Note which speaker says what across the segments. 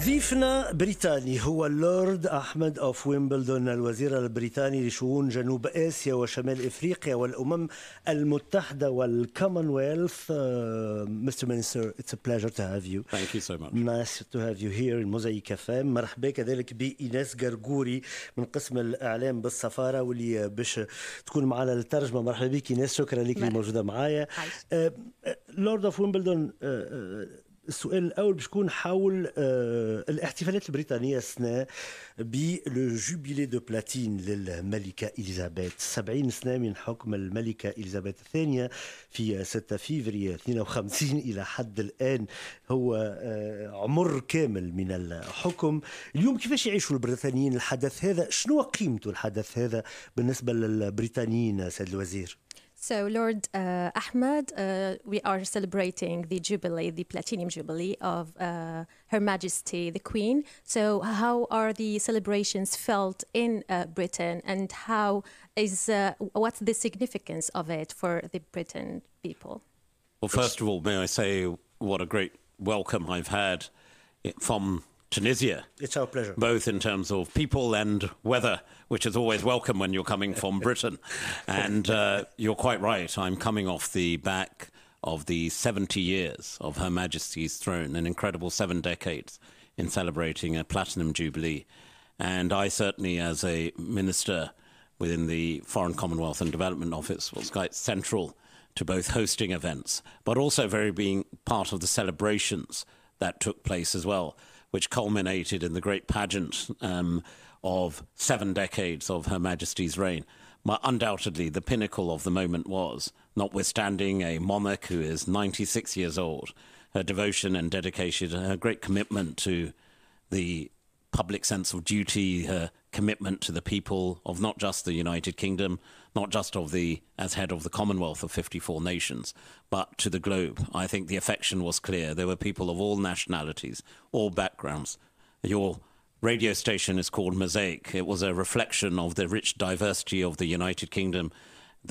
Speaker 1: ضيفنا بريطاني هو اللورد أحمد أوف ويمبلدون، الوزير البريطاني لشؤون جنوب آسيا وشمال إفريقيا والأمم المتحدة والكومنولث. Mr. Minister, it's a pleasure to have you.
Speaker 2: Thank you so much.
Speaker 1: Nice to have you here in Mosaique FM. مرحبا كذلك بإيناس قرقوري من قسم الإعلام بالسفارة واللي باش تكون معنا للترجمة. مرحبا بك إيناس، شكرا لك اللي موجودة معايا. لورد أوف ويمبلدون، السؤال الأول بشكون حول الاحتفالات البريطانية السنة بالجوبيلي دو بلاتين للملكة إليزابيث. 70 سنة من حكم الملكة إليزابيث الثانية في 6 فيفري 52 إلى حد الآن، هو عمر كامل من الحكم. اليوم كيفاش يعيشوا البريطانيين الحدث هذا؟ شنو قيمته الحدث هذا بالنسبة للبريطانيين سيد الوزير؟
Speaker 3: So, Lord Ahmed, we are celebrating the Jubilee, the Platinum Jubilee of Her Majesty the Queen. So, how are the celebrations felt in Britain, and what's the significance of it for the Britain people?
Speaker 2: Well, first of all, may I say what a great welcome I've had from Tunisia.
Speaker 1: It's our pleasure.
Speaker 2: Both in terms of people and weather, which is always welcome when you're coming from Britain. And you're quite right. I'm coming off the back of the 70 years of Her Majesty's throne, an incredible 7 decades in celebrating a Platinum Jubilee. And I certainly, as a minister within the Foreign Commonwealth and Development Office, was quite central to both hosting events, but also being part of the celebrations that took place as well, which culminated in the great pageant of 7 decades of Her Majesty's reign. But undoubtedly, the pinnacle of the moment was, notwithstanding a monarch who is 96 years old, her devotion and dedication, her great commitment to the public sense of duty, her commitment to the people of not just the United Kingdom, not just as head of the Commonwealth of 54 nations, but to the globe. I think the affection was clear. There were people of all nationalities, all backgrounds. Your radio station is called Mosaic. It was a reflection of the rich diversity of the United Kingdom,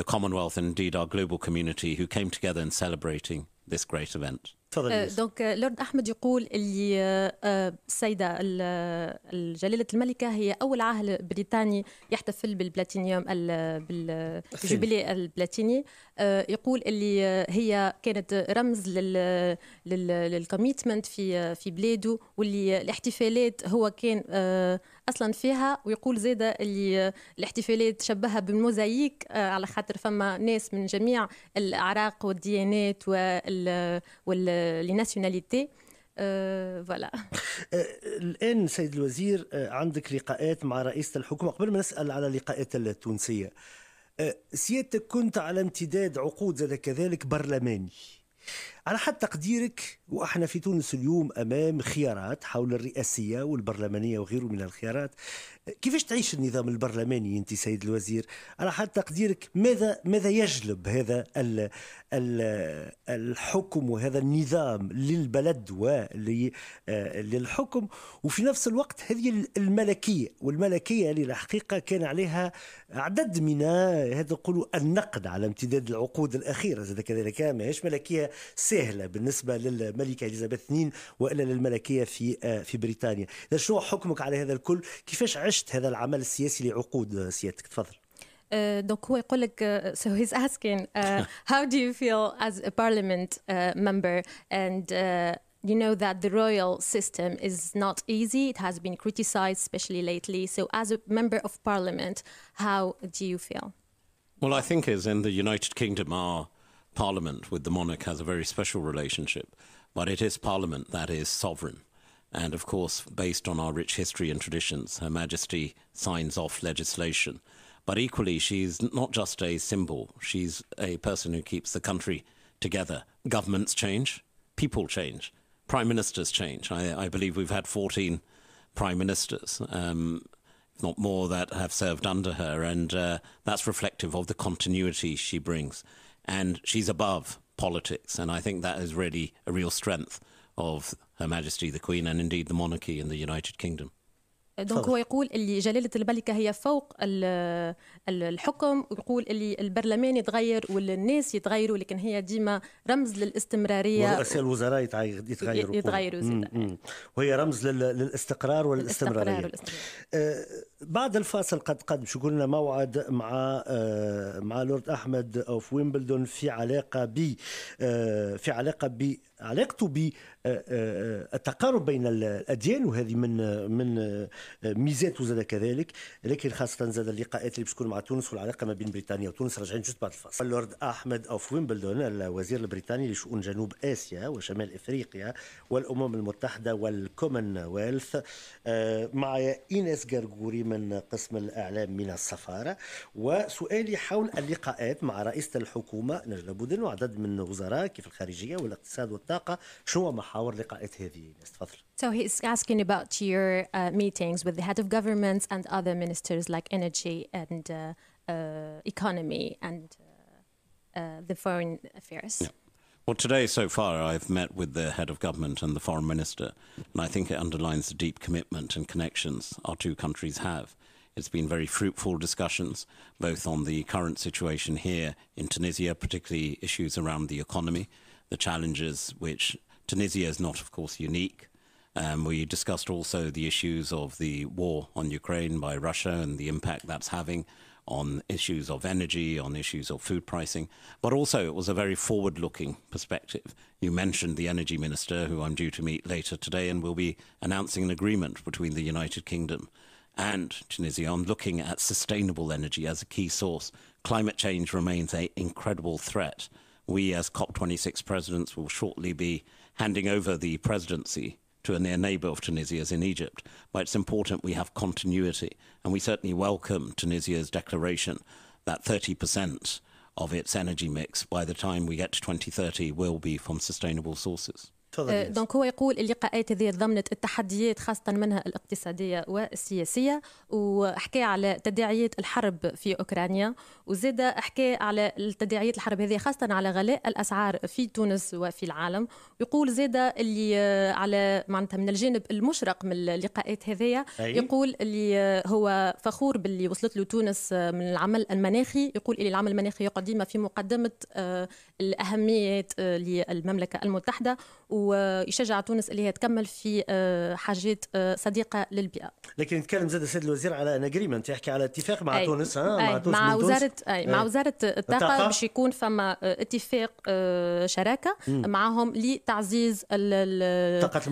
Speaker 2: the Commonwealth, and indeed our global community who came together in celebrating this great event.
Speaker 3: دونك لورد أحمد يقول اللي السيدة جلالة الملكة هي أول عاهل بريطاني يحتفل بالبلاتينيوم بالجوبيلي البلاتيني. يقول اللي هي كانت رمز للكوميتمنت في بلاده، واللي الاحتفالات هو كان أصلا فيها. ويقول زيادة اللي الاحتفالات شبهها بالموزايك على خاطر فما ناس من جميع الأعراق والديانات والناسيوناليتي. فوالا.
Speaker 1: الآن سيد الوزير عندك لقاءات مع رئيسة الحكومة. قبل ما نسأل على اللقاءات التونسية، سيادتك كنت على امتداد عقود زاد كذلك برلماني. على حد تقديرك، وإحنا في تونس اليوم أمام خيارات حول الرئاسية والبرلمانية وغيره من الخيارات، كيفاش تعيش النظام البرلماني أنت سيد الوزير؟ على حد تقديرك ماذا يجلب هذا الحكم وهذا النظام للبلد وللحكم، وفي نفس الوقت هذه الملكية اللي الحقيقة كان عليها عدد من هذا نقولوا النقد على امتداد العقود الأخيرة. زاد كذلك ماهيش ملكية سهلة بالنسبة للملكة إليزابيث II وإلا للملكية في بريطانيا. شنو حكمك على هذا الكل؟ كيفاش عشت هذا العمل السياسي لعقود سيادتك؟ تفضل.
Speaker 3: دونك هو يقول لك so he's asking how do you feel as a parliament member, and you know that the royal system is not easy. It has been criticized, especially lately. So as a member of parliament, how do you feel?
Speaker 2: Well, I think as in the United Kingdom, our Parliament with the monarch has a very special relationship, but it is Parliament that is sovereign. And of course, based on our rich history and traditions, Her Majesty signs off legislation. But equally, she's not just a symbol. She's a person who keeps the country together. Governments change, people change, prime ministers change. I believe we've had 14 prime ministers, if not more, that have served under her. And that's reflective of the continuity she brings. And she's above politics. And I think that is really a real strength of Her Majesty the Queen and indeed the monarchy in the United Kingdom.
Speaker 3: دونك هو يقول اللي جلالة الملكة هي فوق الحكم، ويقول اللي البرلمان يتغير والناس يتغيروا، لكن هي ديما رمز للاستمرارية،
Speaker 1: ورؤساء الوزراء يتغيروا. وهي رمز للاستقرار والاستمرارية. بعد الفاصل قد باش يكون لنا موعد مع اللورد أحمد أوف ويمبلدون في علاقته بالتقارب بين الأديان، وهذه من ميزاته زاد كذلك، لكن خاصة زاد اللقاءات اللي بتكون مع تونس والعلاقة ما بين بريطانيا وتونس. راجعين جوست بعد الفاصل. اللورد أحمد أوف ويمبلدون الوزير البريطاني لشؤون جنوب آسيا وشمال إفريقيا والأمم المتحدة والكومنولث، مع إيناس غرغوري من قسم الإعلام من السفارة، وسؤالي حول اللقاءات مع رئيسة الحكومة نجلة بودن وعدد من وزراء كيف الخارجية والاقتصاد والطاقة. شنو محاور لقاءات هذه؟ تفضل.
Speaker 3: So he is asking about your meetings with the head of governments and other ministers like energy and economy and the foreign affairs.
Speaker 2: Yeah. Well, today so far I've met with the head of government and the foreign minister, and I think it underlines the deep commitment and connections our two countries have. It's been very fruitful discussions, both on the current situation here in Tunisia, particularly issues around the economy, the challenges which Tunisia is not, of course, unique. We discussed also the issues of the war on Ukraine by Russia and the impact that's having on issues of energy, on issues of food pricing. But also it was a very forward-looking perspective. You mentioned the energy minister, who I'm due to meet later today, and will be announcing an agreement between the United Kingdom and Tunisia on looking at sustainable energy as a key source. Climate change remains an incredible threat. We, as COP26 presidents, will shortly be handing over the presidency to a near neighbour of Tunisia's in Egypt. But it's important we have continuity, and we certainly welcome Tunisia's declaration that 30% of its energy mix by the time we get to 2030 will be from sustainable sources.
Speaker 3: دونك هو يقول اللقاءات هذه ضمنت التحديات خاصة منها الاقتصادية والسياسية، وحكى على تداعيات الحرب في أوكرانيا، وزاد حكى على التداعيات الحرب هذه خاصة على غلاء الأسعار في تونس وفي العالم. ويقول زاد اللي على معناتها من الجانب المشرق من اللقاءات هذه، يقول اللي هو فخور باللي وصلت له تونس من العمل المناخي. يقول اللي العمل المناخي يقدم في مقدمة الأهميات للمملكة المتحدة، ويشجع تونس اللي هي تكمل في حاجات صديقة للبيئة.
Speaker 1: لكن يتكلم زاد السيد الوزير على ان اجريمنت، يحكي على اتفاق مع تونس،
Speaker 3: مع وزارة الطاقة باش يكون فما اتفاق شراكة معهم لتعزيز الطاقة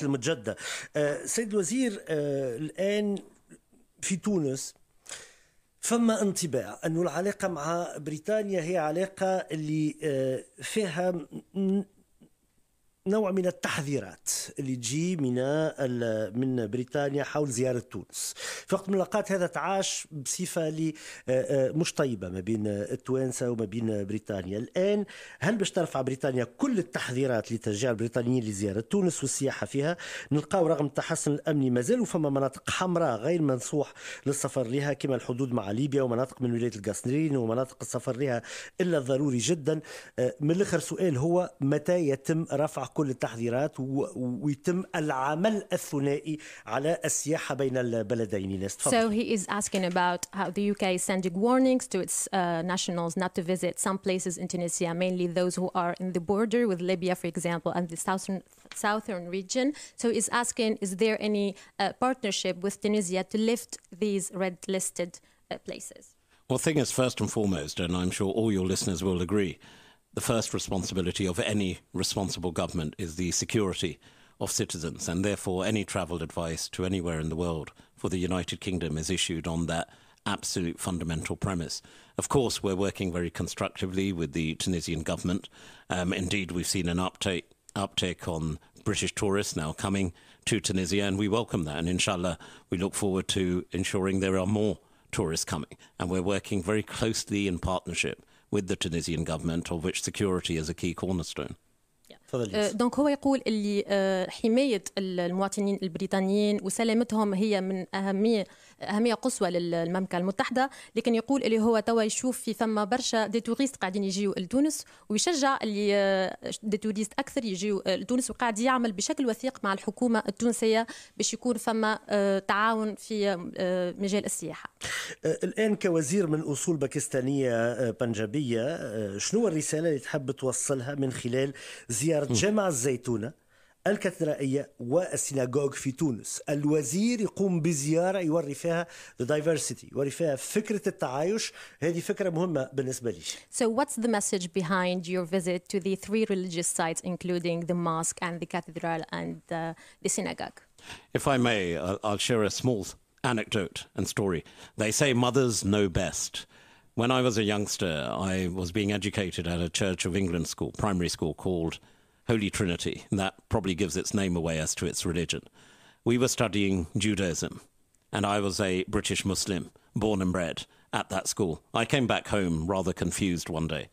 Speaker 1: المتجددة. سيد الوزير، الآن في تونس فما انطباع أنه العلاقة مع بريطانيا هي علاقة اللي فيها نوع من التحذيرات اللي تجي من بريطانيا حول زيارة تونس. في وقت من الأوقات هذا تعاش بصفة مش طيبة ما بين التوانسة وما بين بريطانيا. الآن هل باش ترفع بريطانيا كل التحذيرات لتشجيع البريطانيين لزيارة تونس والسياحة فيها؟ نلقاو رغم التحسن الأمني مازال فما مناطق حمراء غير منصوح للسفر لها، كما الحدود مع ليبيا ومناطق من ولاية القصنرين ومناطق السفر لها إلا الضروري جدا. من الآخر سؤال هو متى يتم رفع كل التحذيرات ويتم العمل الثنائي على السياحة بين البلدين؟
Speaker 3: So he is asking about how the UK is sending warnings to its nationals not to visit some places in Tunisia, mainly those who are in the border with Libya, for example, and the southern region. So he's asking, is there any partnership with Tunisia to lift these red-listed places?
Speaker 2: Well, the thing is, first and foremost, and I'm sure all your listeners will agree, the first responsibility of any responsible government is the security of citizens, and therefore any travel advice to anywhere in the world for the United Kingdom is issued on that absolute fundamental premise. Of course, we're working very constructively with the Tunisian government. Indeed, we've seen an uptake on British tourists now coming to Tunisia, and we welcome that. And inshallah, we look forward to ensuring there are more tourists coming. And we're working very closely in partnership with the Tunisian government, of which security is a key cornerstone.
Speaker 3: دونك هو يقول اللي حماية المواطنين البريطانيين وسلامتهم هي من أهمية قصوى للمملكة المتحدة، لكن يقول اللي هو توا يشوف في ثم برشا دي توريست قاعدين يجيو لتونس، ويشجع اللي دي توريست أكثر يجيو لتونس، وقاعد يعمل بشكل وثيق مع الحكومة التونسية باش يكون ثم تعاون في مجال السياحة.
Speaker 1: الآن كوزير من أصول باكستانية بنجابية، شنو الرسالة اللي تحب توصلها من خلال زيارة جامع الزيتونة الكاتدرائية والسيناغوغ في تونس؟ الوزير يقوم بزيارة يوري فيها the diversity، يوري فيها فكرة التعايش، هذه فكرة مهمة بالنسبة لي.
Speaker 3: So what's the message behind your visit to the 3 religious sites including the mosque and the cathedral and the synagogue?
Speaker 2: If I may, I'll share a small anecdote and story. They say mothers know best. When I was a youngster, I was being educated at a Church of England school, primary school called Holy Trinity. That probably gives its name away as to its religion. We were studying Judaism, and I was a British Muslim, born and bred at that school. I came back home rather confused one day.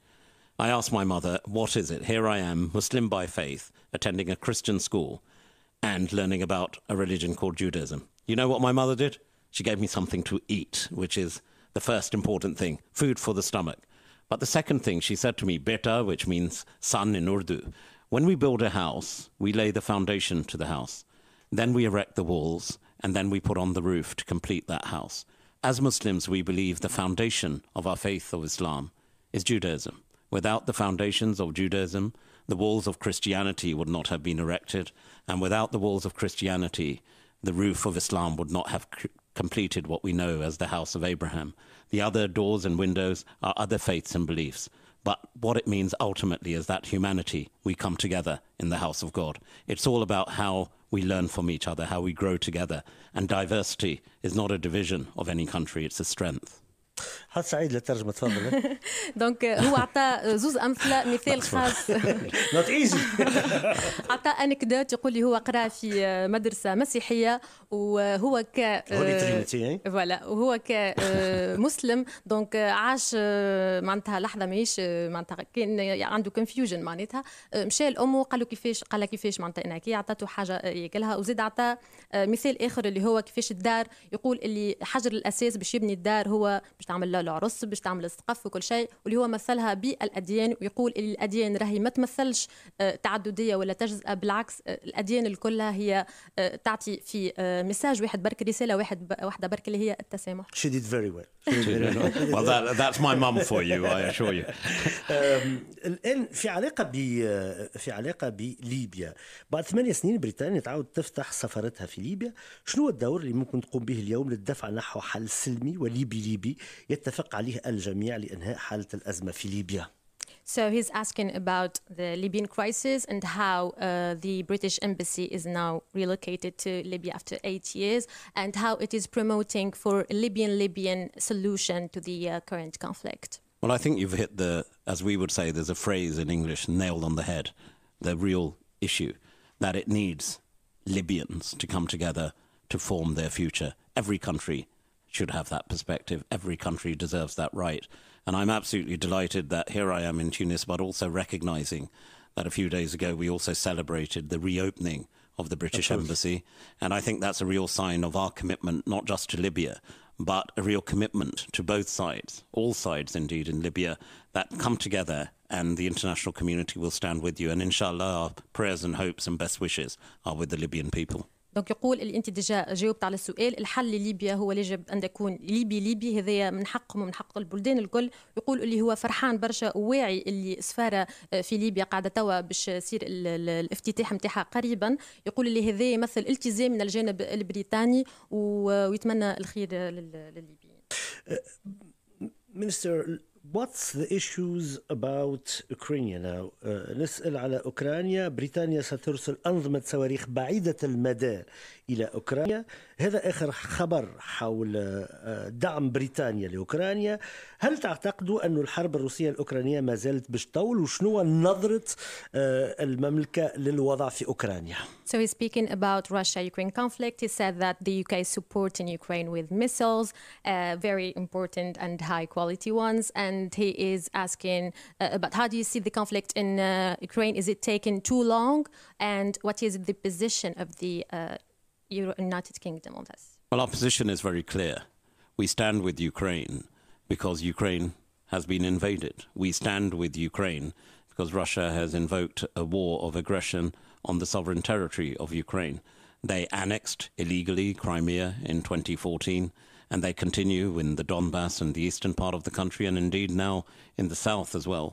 Speaker 2: I asked my mother, what is it? Here I am, Muslim by faith, attending a Christian school and learning about a religion called Judaism. You know what my mother did? She gave me something to eat, which is the first important thing, food for the stomach. But the second thing she said to me, beta, which means son in Urdu. When we build a house, we lay the foundation to the house. Then we erect the walls, and then we put on the roof to complete that house. As Muslims, we believe the foundation of our faith of Islam is Judaism. Without the foundations of Judaism, the walls of Christianity would not have been erected, and without the walls of Christianity, the roof of Islam would not have completed what we know as the House of Abraham. The other doors and windows are other faiths and beliefs. But what it means ultimately is that humanity, we come together in the house of God. It's all about how we learn from each other, how we grow together. And diversity is not a division of any country, it's a strength.
Speaker 1: حد سعيد للترجمة، تفضل.
Speaker 3: دونك هو عطى زوز أمثلة مثال خاص.
Speaker 1: Not easy.
Speaker 3: عطى أنكدوت يقول لي هو قرأ في مدرسة مسيحية وهو فوالا وهو كمسلم دونك عاش معناتها لحظة ماهيش معناتها كان عنده confusion معناتها مشى لأمه قال له كيفاش معناتها أنا كي عطته حاجة ياكلها وزيد عطى مثال آخر اللي هو كيفاش الدار يقول اللي حجر الأساس باش يبني الدار هو باش تعمل له العرس باش تعمل السقف وكل شيء واللي هو مثلها بالأديان ويقول اللي الأديان راهي ما تمثلش تعددية ولا تجزئة بالعكس الأديان الكلها هي تعطي في مساج واحد برك رسالة واحدة برك اللي هي التسامح.
Speaker 1: She did very well.
Speaker 2: Well, that's my mum for you, I assure you.
Speaker 1: الآن في علاقة بليبيا بعد 8 سنين بريطانيا تعود تفتح سفارتها في ليبيا. شنو الدور اللي ممكن تقوم به اليوم للدفع نحو حل سلمي وليبي يتفق عليه الجميع لإنهاء حالة الأزمة في ليبيا؟
Speaker 3: So he's asking about the Libyan crisis and how the British embassy is now relocated to Libya after 8 years and how it is promoting for a Libyan solution to the current conflict.
Speaker 2: Well, I think you've hit as we would say, there's a phrase in English, nailed on the head, the real issue, that it needs Libyans to come together to form their future. Every country should have that perspective. Every country deserves that right. And I'm absolutely delighted that here I am in Tunis, but also recognizing that a few days ago we also celebrated the reopening of the British Embassy. And I think that's a real sign of our commitment, not just to Libya, but a real commitment to both sides, all sides indeed in Libya, that come together and the international community will stand with you. And inshallah, our prayers and hopes and best wishes are with the Libyan people.
Speaker 3: دونك يقول اللي انت ديجا جاوبت على السؤال الحل لليبيا هو يجب ان تكون ليبي هذايا من حقهم ومن حق البلدان الكل. يقول اللي هو فرحان برشا وواعي اللي السفاره في ليبيا قاعده توا باش يصير الافتتاح نتاعها قريبا. يقول اللي هذا يمثل التزام من الجانب البريطاني ويتمنى الخير للليبيين.
Speaker 1: Minister, what's the issues about Ukraine now? نسأل على أوكرانيا. بريطانيا سترسل أنظمة صواريخ بعيدة المدى إلى أوكرانيا. هذا آخر خبر حول دعم بريطانيا لأوكرانيا. هل تعتقدوا أن الحرب الروسية الأوكرانية ما زالت باش تطول وشنو نظرة المملكة للوضع في أوكرانيا؟
Speaker 3: So he's speaking about Russia-Ukraine conflict. He said that the UK is supporting Ukraine with missiles, very important and high-quality ones, and and he is asking about how do you see the conflict in Ukraine? Is it taking too long? And what is the position of the United Kingdom on this?
Speaker 2: Well, our position is very clear. We stand with Ukraine because Ukraine has been invaded. We stand with Ukraine because Russia has invoked a war of aggression on the sovereign territory of Ukraine. They annexed illegally Crimea in 2014, and they continue in the Donbass and the eastern part of the country, and indeed now in the south as well,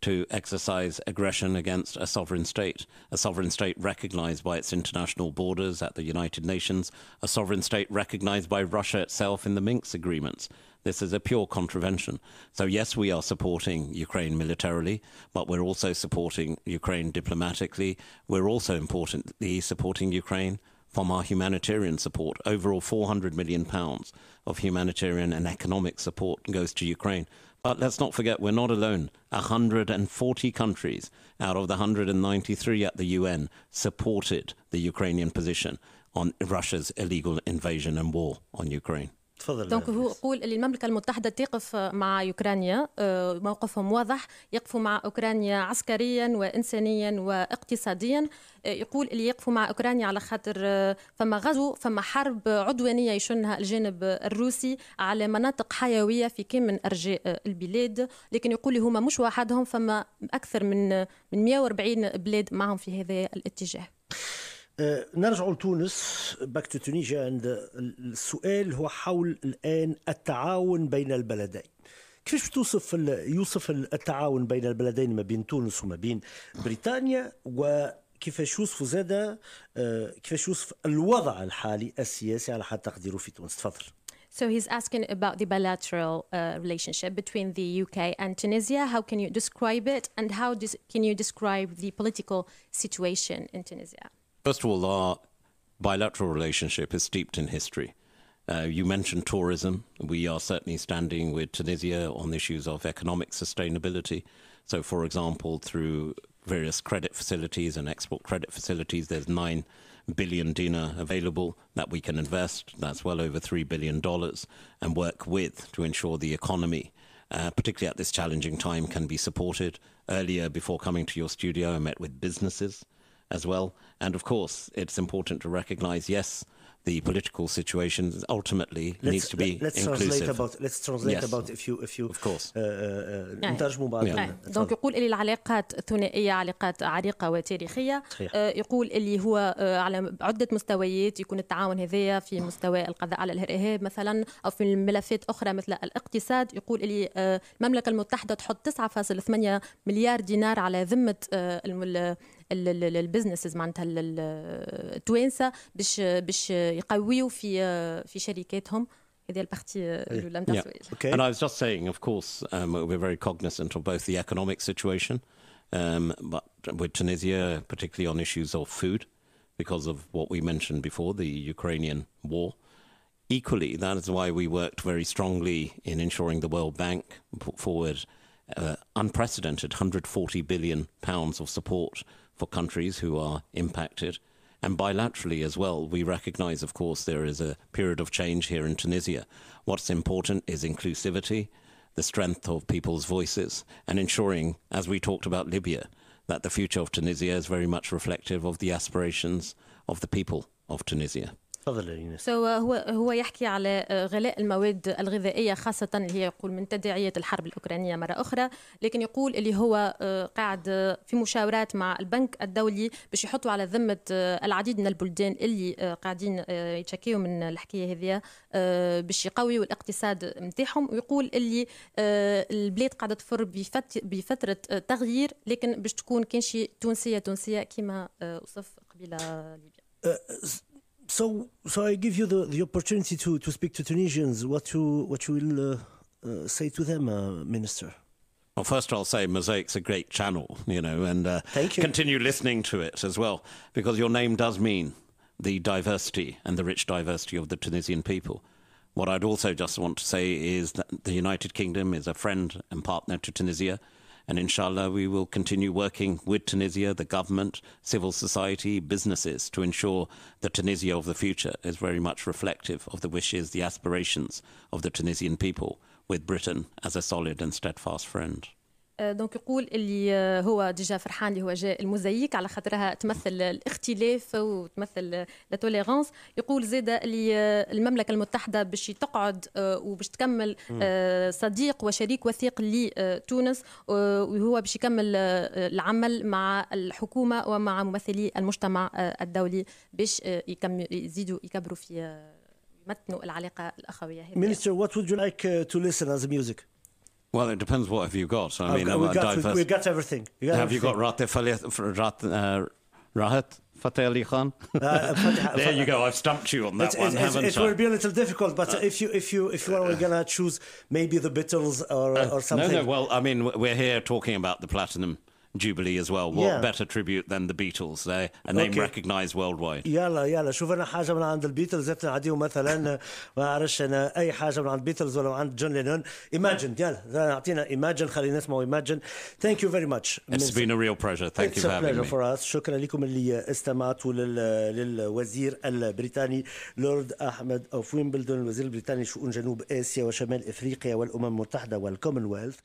Speaker 2: to exercise aggression against a sovereign state recognized by its international borders at the United Nations, a sovereign state recognized by Russia itself in the Minsk agreements. This is a pure contravention. So yes, we are supporting Ukraine militarily, but we're also supporting Ukraine diplomatically. We're also importantly supporting Ukraine from our humanitarian support. Overall, £400 million of humanitarian and economic support goes to Ukraine. But let's not forget, we're not alone. 140 countries out of the 193 at the UN supported the Ukrainian position on Russia's illegal invasion and war on Ukraine.
Speaker 3: دونك هو يقول اللي المملكة المتحدة تقف مع أوكرانيا، موقفهم واضح، يقفوا مع أوكرانيا عسكريا وإنسانيا واقتصاديا. يقول اللي يقفوا مع أوكرانيا على خاطر فما غزو، فما حرب عدوانية يشنها الجانب الروسي على مناطق حيوية في كم من أرجاء البلاد. لكن يقول هما مش وحدهم، فما أكثر من 140 بلاد معهم في هذا الاتجاه.
Speaker 1: نرجع لتونس back to Tunisia. السؤال هو حول الآن التعاون بين البلدين. كيف يوصف التعاون بين البلدين ما بين تونس وما بين بريطانيا، وكيف يوصف زادة كيف يوصف الوضع الحالي السياسي على حد تقديره في تونس؟ تفضل.
Speaker 3: So he's asking about the bilateral relationship between the UK and Tunisia. How can you describe it, and how can you describe the political situation in Tunisia?
Speaker 2: First of all, our bilateral relationship is steeped in history. You mentioned tourism. We are certainly standing with Tunisia on issues of economic sustainability. So, for example, through various credit facilities and export credit facilities, there's 9 billion dinar available that we can invest. That's well over $3 billion, and work with to ensure the economy, particularly at this challenging time, can be supported. Earlier, before coming to your studio, I met with businesses as well. And of course, it's important to recognize, yes, the political situation ultimately needs to be inclusive.
Speaker 1: Let's translate about if you
Speaker 2: of course.
Speaker 1: نترجموا بعض.
Speaker 3: دونك يقول اللي العلاقات الثنائية علاقات عريقة وتاريخية. يقول اللي هو على عدة مستويات، يكون التعاون هذايا في مستوى القضاء على الإرهاب مثلا، أو في ملفات أخرى مثل الاقتصاد. يقول اللي المملكة المتحدة تحط 9.8 مليار دينار على ذمة البزنسز معناتها التوانسة باش يقويوا في شركاتهم. هذه البارتي الأولى نتاع السؤال.
Speaker 2: And I was just saying, of course, we're very cognizant of both the economic situation, but with Tunisia, particularly on issues of food, because of what we mentioned before, the Ukrainian war. Equally, that is why we worked very strongly in ensuring the World Bank put forward unprecedented £140 billion of support for countries who are impacted. And bilaterally as well, we recognise, of course, there is a period of change here in Tunisia. What's important is inclusivity, the strength of people's voices, and ensuring, as we talked about Libya, that the future of Tunisia is very much reflective of the aspirations of the people of Tunisia.
Speaker 3: هو يحكي على غلاء المواد الغذائية خاصة اللي هي يقول من تداعيات الحرب الأوكرانية مرة أخرى، لكن يقول اللي هو قاعد في مشاورات مع البنك الدولي باش يحطوا على ذمة العديد من البلدان اللي قاعدين يتشكيوا من الحكاية هذه باش يقويوا الاقتصاد متاعهم. ويقول اللي البلاد قاعدة تفر بفترة تغيير، لكن باش تكون كان شيء تونسية كما وصف قبيلة ليبيا.
Speaker 1: So I give you the opportunity to speak to Tunisians. What you will say to them, Minister?
Speaker 2: Well, first I'll say Mosaic's a great channel, and continue listening to it as well, because your name does mean the diversity and the rich diversity of the Tunisian people. What I'd also just want to say is that the United Kingdom is a friend and partner to Tunisia. And inshallah, we will continue working with Tunisia, the government, civil society, businesses, to ensure the Tunisia of the future is very much reflective of the wishes, the aspirations of the Tunisian people. with Britain as a solid and steadfast friend.
Speaker 3: دونك يقول اللي هو ديجا فرحان اللي هو جاء الموزايك على خاطرها تمثل الاختلاف وتمثل لا توليرانس. يقول زاده اللي المملكه المتحده باش تقعد وباش تكمل صديق وشريك وثيق لتونس، وهو باش يكمل العمل مع الحكومه ومع ممثلي المجتمع الدولي باش يزيدوا يكبروا في يمتنوا العلاقه الاخويه.
Speaker 1: Minister, what would you like to listen as a music?
Speaker 2: Well, it depends what have you got. I mean,
Speaker 1: we got everything.
Speaker 2: Have you got Rahat Fateh Ali Khan? There you go. I've stumped you on that one, haven't I?
Speaker 1: It will be a little difficult, but if you are gonna choose maybe the Beatles or something.
Speaker 2: No. Well, I mean, we're here talking about the Platinum Jubilee as well. What better tribute than the Beatles? A name recognized worldwide.
Speaker 1: يلا شوف لنا حاجه من عند البيتلز نعديو مثلا ما اعرفش انا اي حاجه من عند البيتلز ولا عند جون لينون. Imagine يلا اعطينا Imagine خلينا نسمعوا Imagine. Thank you very much.
Speaker 2: It's been a real pleasure. Thank you for having me.
Speaker 1: For us. شكرا لكم اللي استمعتوا للوزير البريطاني لورد أحمد أوف ويمبلدون، الوزير البريطاني لشؤون جنوب آسيا وشمال إفريقيا والأمم المتحدة والكومنولث.